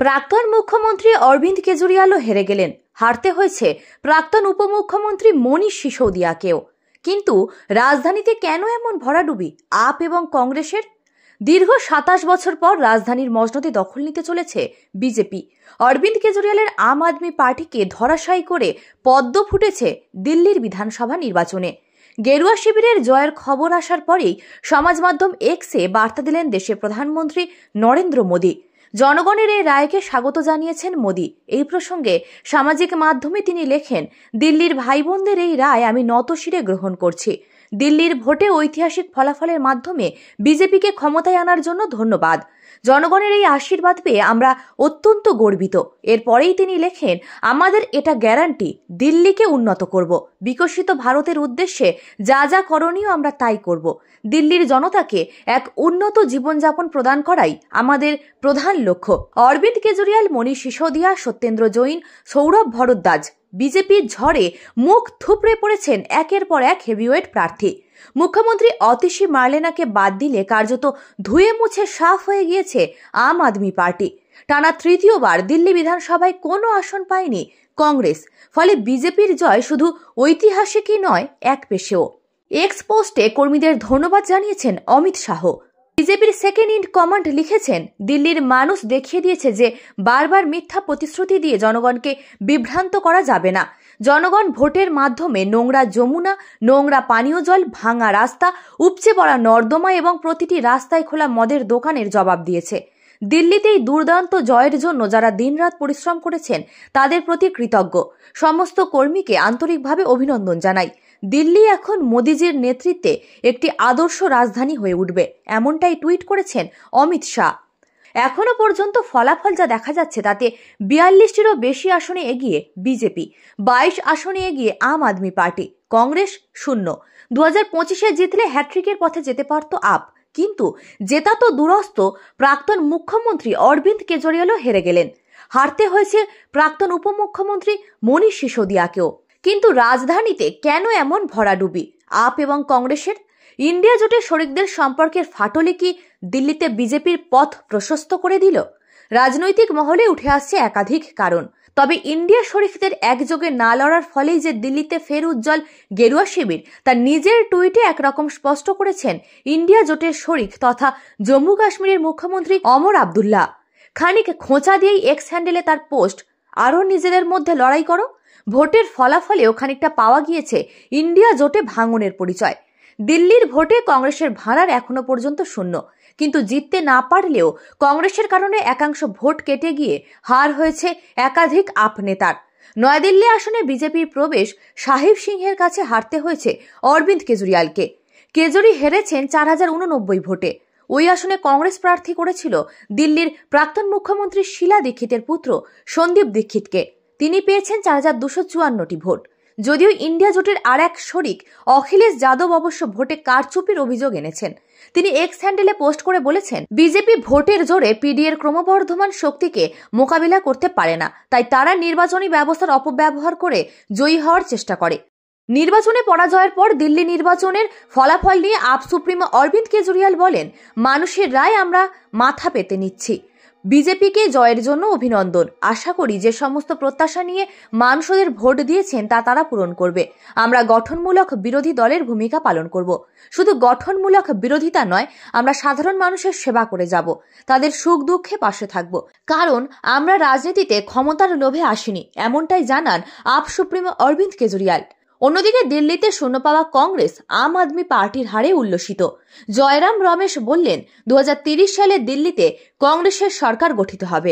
প্রাক্তন মুখ্যমন্ত্রী অরবিন্দ কেজরিওয়ালও হেরে গেলেন। হারতে হয়েছে প্রাক্তন উপমুখ্যমন্ত্রী মনীষ সিসোদিয়াকেও। কিন্তু রাজধানীতে কেন এমন ভরাডুবি আপ এবং কংগ্রেসের? দীর্ঘ ২৭ বছর পর রাজধানীর মসনদে দখল নিতে চলেছে বিজেপি। অরবিন্দ কেজরিওয়ালের আম আদমি পার্টিকে ধরাশায়ী করে পদ্ম ফুটেছে দিল্লির বিধানসভা নির্বাচনে। গেরুয়া শিবিরের জয়ের খবর আসার পরেই সমাজ মাধ্যম এক্সে বার্তা দিলেন দেশের প্রধানমন্ত্রী নরেন্দ্র মোদী। জনগণের এই রায়কে স্বাগত জানিয়েছেন মোদী। এই প্রসঙ্গে সামাজিক মাধ্যমে তিনি লেখেন, দিল্লির ভাই বোনদের এই রায় আমি নতশিরে গ্রহণ করছি। দিল্লির ভোটে ঐতিহাসিক ফলাফলের মাধ্যমে বিজেপিকে ক্ষমতায় আনার জন্য ধন্যবাদ। জনগণের এই আশীর্বাদ পেয়ে আমরা অত্যন্ত গর্বিত। এরপরেই তিনি লেখেন, আমাদের এটা গ্যারান্টি দিল্লিকে উন্নত করব, বিকশিত ভারতের উদ্দেশ্যে যা যা করণীয় আমরা তাই করব। দিল্লির জনতাকে এক উন্নত জীবনযাপন প্রদান করাই আমাদের প্রধান লক্ষ্য। অরবিন্দ কেজরিওয়াল, মনীষ সিসোদিয়া, সত্যেন্দ্র জৈন, সৌরভ ভরদ্বাজ বিজেপির ঝড়ে মুখ থুবড়ে পড়েছেন একের পর এক হেভিওয়েট প্রার্থী। মুখ্যমন্ত্রী অতিশী মার্লেনাকে বাদ দিলে কার্যত ধুয়ে মুছে সাফ হয়ে গিয়েছে আম আদমি পার্টি। টানা তৃতীয়বার দিল্লি বিধানসভায় কোনো আসন পায়নি কংগ্রেস। ফলে বিজেপির জয় শুধু ঐতিহাসিকই নয়, এক পেশেও। এক্স পোস্টে কর্মীদের ধন্যবাদ জানিয়েছেন অমিত শাহ। বিজেপির সেকেন্ড ইন কমান্ড লিখেছেন, দিল্লির মানুষ দেখিয়ে দিয়েছে যে বারবার মিথ্যা প্রতিশ্রুতি দিয়ে জনগণকে বিভ্রান্ত করা যাবে না। জনগণ ভোটের মাধ্যমে নোংরা যমুনা, নোংরা পানীয় জল, ভাঙা রাস্তা, উপচে পড়া নর্দমা এবং প্রতিটি রাস্তায় খোলা মদের দোকানের জবাব দিয়েছে। দিল্লিতেই দুর্দান্ত জয়ের জন্য যারা দিনরাত পরিশ্রম করেছেন তাদের প্রতি কৃতজ্ঞ। সমস্ত কর্মীকে আন্তরিকভাবে অভিনন্দন জানাই। দিল্লি এখন মোদিজির নেতৃত্বে একটি আদর্শ রাজধানী হয়ে উঠবে, এমনটাই টুইট করেছেন অমিত শাহ। এখনো পর্যন্ত ফলাফল যা দেখা যাচ্ছে তাতে ৪২টিরও বেশি আসনে এগিয়ে বিজেপি, ২২ আসনে এগিয়ে আম আদমি পার্টি, কংগ্রেস 0। ২০২৫-এ জিতলে হ্যাট্রিকের পথে যেতে পারত আপ, কিন্তু জেতা তো দূরস্থ, প্রাক্তন মুখ্যমন্ত্রী অরবিন্দ কেজরিওয়ালও হেরে গেলেন। হারতে হয়েছে প্রাক্তন উপমুখ্যমন্ত্রী মনীষ সিসোদিয়াকেও। কিন্তু রাজধানীতে কেন এমন ভরাডুবি আপ এবং কংগ্রেসের? ইন্ডিয়া জোটের শরিকদের সম্পর্কের ফাটলে কি দিল্লিতে বিজেপির পথ প্রশস্ত করে দিল? রাজনৈতিক মহলে উঠে আসছে একাধিক কারণ। তবে ইন্ডিয়া শরিকদের একযোগে না লড়ার ফলেই যে দিল্লিতে ফের উজ্জ্বল গেরুয়া শিবির, তার নিজের টুইটে একরকম স্পষ্ট করেছেন ইন্ডিয়া জোটের শরিক তথা জম্মু কাশ্মীরের মুখ্যমন্ত্রী অমর আবদুল্লাহ। খানিক খোঁচা দিয়েই এক্স হ্যান্ডেলে তার পোস্ট, আরও নিজেদের মধ্যে লড়াই করো। ভোটের ফলাফলেও খানিকটা পাওয়া গিয়েছে ইন্ডিয়া জোটে ভাঙনের পরিচয়। দিল্লির ভোটে কংগ্রেসের ভাড়ার এখনো পর্যন্ত 0, কিন্তু জিততে না পারলেও কংগ্রেসের কারণে একাংশ ভোট কেটে গিয়ে হার হয়েছে একাধিক আপ নেতার। নয়াদিল্লি আসনে বিজেপির প্রবেশ সাহিব সিংহের কাছে হারতে হয়েছে অরবিন্দ কেজরিওয়ালকে। কেজরি হেরেছেন 4089 ভোটে। ওই আসনে কংগ্রেস প্রার্থী করেছিল দিল্লির প্রাক্তন মুখ্যমন্ত্রী শীলা দীক্ষিতের পুত্র সন্দীপ দীক্ষিতকে। তিনি পেয়েছেন 4254টি ভোট। যদিও ইন্ডিয়া জোটের আর এক শরিক অখিলেশ যাদব অবশ্য ভোটে কারচুপির অভিযোগ এনেছেন। তিনি এক্স হ্যান্ডেলে পোস্ট করে বলেছেন, বিজেপি ভোটের জোরে পিডিএর ক্রমবর্ধমান শক্তিকে মোকাবিলা করতে পারে না, তাই তারা নির্বাচনী ব্যবস্থার অপব্যবহার করে জয়ী হওয়ার চেষ্টা করে। নির্বাচনে পরাজয়ের পর দিল্লি নির্বাচনের ফলাফল নিয়ে আপ সুপ্রিমো অরবিন্দ কেজরিওয়াল বলেন, মানুষের রায় আমরা মাথা পেতে নিচ্ছি। বিজেপিকে জয়ের জন্য অভিনন্দন। আশা করি যে সমস্ত প্রত্যাশা নিয়ে মানুষদের ভোট দিয়েছেন তা তারা পূরণ করবে। আমরা গঠনমূলক বিরোধী দলের ভূমিকা পালন করব। শুধু গঠনমূলক বিরোধিতা নয়, আমরা সাধারণ মানুষের সেবা করে যাব, তাদের সুখ দুঃখে পাশে থাকব। কারণ আমরা রাজনীতিতে ক্ষমতার লোভে আসিনি, এমনটাই জানান আপ সুপ্রিমো অরবিন্দ কেজরিওয়াল। অন্যদিকে দিল্লিতে শূন্য পাওয়া কংগ্রেস আম আদমি পার্টির হারে উল্লসিত। জয়রাম রমেশ বললেন, 2030 সালে দিল্লিতে কংগ্রেসের সরকার গঠিত হবে।